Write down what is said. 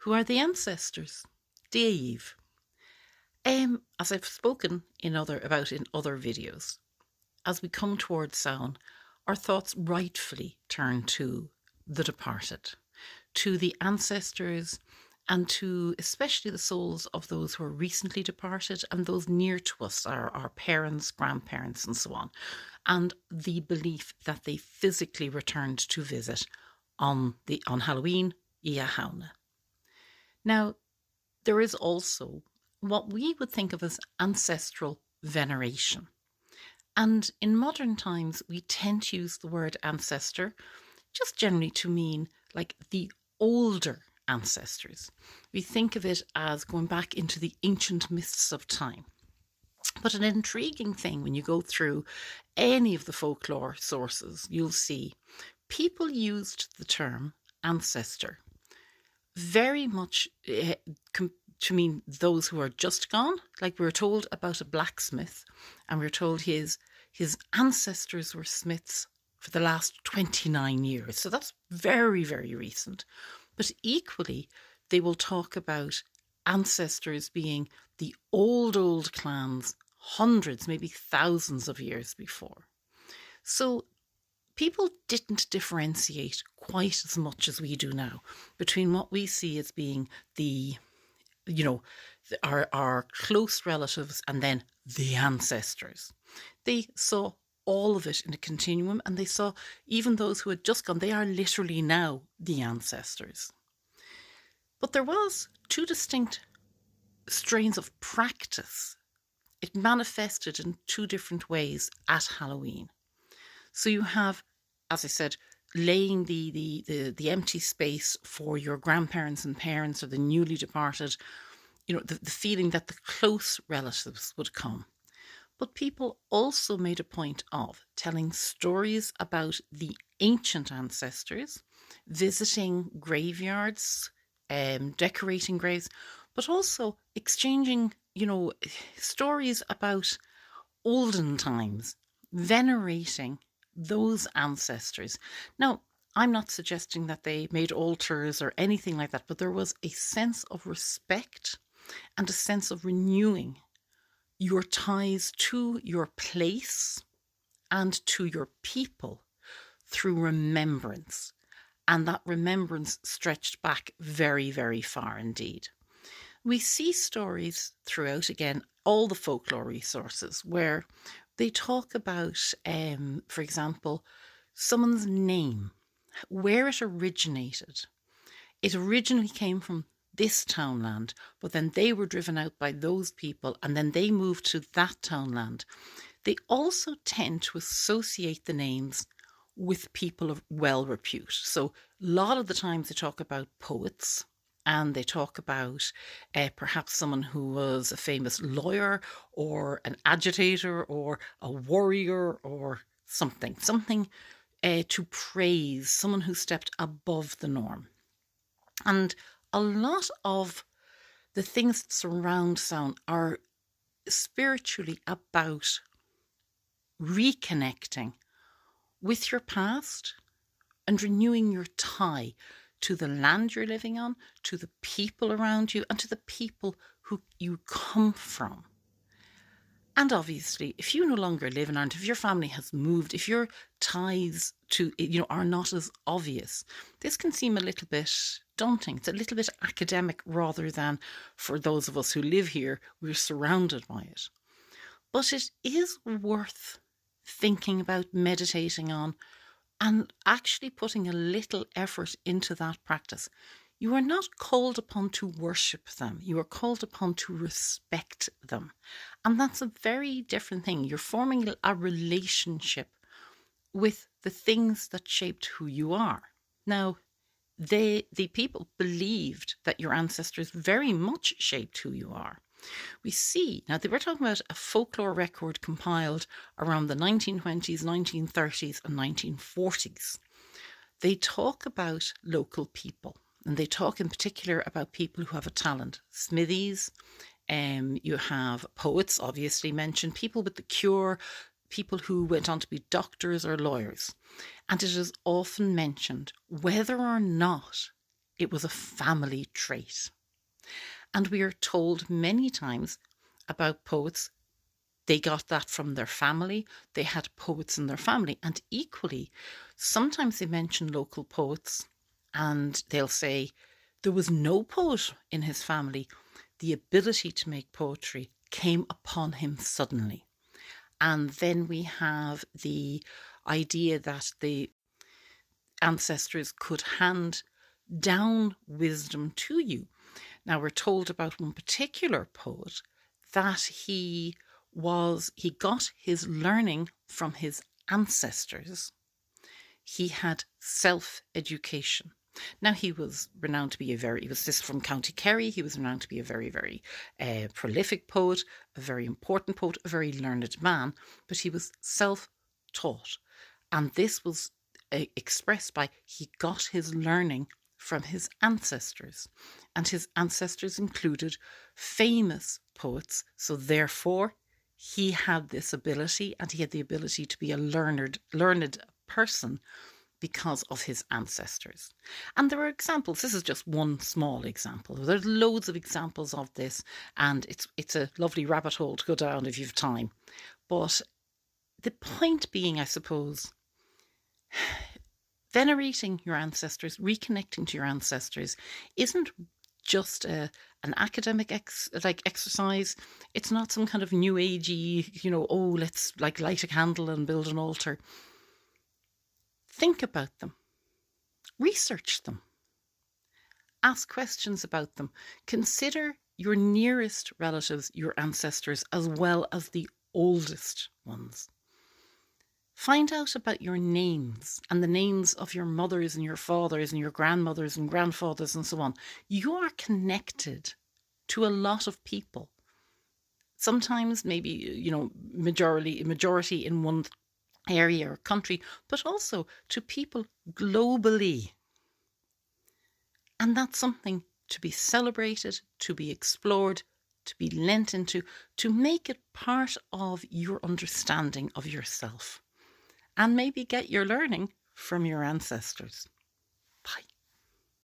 Who are the ancestors? Draíocht. As I've spoken in other videos, as we come towards Samhain, our thoughts rightfully turn to the departed, to the ancestors, and to especially the souls of those who are recently departed and those near to us, our parents, grandparents, and so on, and the belief that they physically returned to visit on Halloween, Iahauna. Now, there is also what we would think of as ancestral veneration. And in modern times, we tend to use the word ancestor just generally to mean like the older ancestors. We think of it as going back into the ancient mists of time. But an intriguing thing when you go through any of the folklore sources, you'll see people used the term ancestor very much to mean those who are just gone. Like we were told about a blacksmith, and we were told his ancestors were smiths for the last 29 years. So that's very, very recent. But equally, they will talk about ancestors being the old clans, hundreds, maybe thousands of years before. So people didn't differentiate quite as much as we do now between what we see as being our close relatives and then the ancestors. They saw all of it in a continuum, and they saw even those who had just gone, they are literally now the ancestors. But there was two distinct strains of practice. It manifested in two different ways at Halloween. So you have, as I said, laying the empty space for your grandparents and parents or the newly departed, the feeling that the close relatives would come. But people also made a point of telling stories about the ancient ancestors, visiting graveyards, decorating graves, but also exchanging, stories about olden times, venerating those ancestors. Now, I'm not suggesting that they made altars or anything like that, but there was a sense of respect and a sense of renewing your ties to your place and to your people through remembrance. And that remembrance stretched back very, very far indeed. We see stories throughout, again, all the folklore resources where they talk about, for example, someone's name, where it originated. It originally came from this townland, but then they were driven out by those people and then they moved to that townland. They also tend to associate the names with people of well repute. So a lot of the times they talk about poets, and they talk about perhaps someone who was a famous lawyer or an agitator or a warrior or something to praise, someone who stepped above the norm. And a lot of the things that surround Samhain are spiritually about reconnecting with your past and renewing your tie to the land you're living on, to the people around you, and to the people who you come from. And obviously, if you no longer live in Ireland, if your family has moved, if your ties to, are not as obvious, this can seem a little bit daunting. It's a little bit academic rather than for those of us who live here, we're surrounded by it. But it is worth thinking about, meditating on, and actually putting a little effort into that practice. You are not called upon to worship them. You are called upon to respect them. And that's a very different thing. You're forming a relationship with the things that shaped who you are. Now, the people believed that your ancestors very much shaped who you are. We see, now they were talking about a folklore record compiled around the 1920s, 1930s and 1940s. They talk about local people, and they talk in particular about people who have a talent. Smithies, you have poets, obviously mentioned, people with the cure, people who went on to be doctors or lawyers. And it is often mentioned whether or not It was a family trait. And we are told many times about poets, they got that from their family. They had poets in their family. And equally, sometimes they mention local poets and they'll say there was no poet in his family. The ability to make poetry came upon him suddenly. And then we have the idea that the ancestors could hand down wisdom to you. Now, we're told about one particular poet that he got his learning from his ancestors. He had self-education. Now, he was renowned to be he was this from County Kerry. He was renowned to be a very, very prolific poet, a very important poet, a very learned man, but he was self-taught. And this was expressed by he got his learning from his ancestors. And his ancestors included famous poets. So therefore, he had this ability, and he had the ability to be a learned person because of his ancestors. And there are examples. This is just one small example. There's loads of examples of this, and it's a lovely rabbit hole to go down if you have time. But the point being, I suppose, venerating your ancestors, reconnecting to your ancestors, isn't just an academic exercise. It's not some kind of new agey, let's light a candle and build an altar. Think about them. Research them. Ask questions about them. Consider your nearest relatives, your ancestors, as well as the oldest ones. Find out about your names and the names of your mothers and your fathers and your grandmothers and grandfathers and so on. You are connected to a lot of people. Sometimes maybe, majority in one area or country, but also to people globally. And that's something to be celebrated, to be explored, to be lent into, to make it part of your understanding of yourself. And maybe get your learning from your ancestors.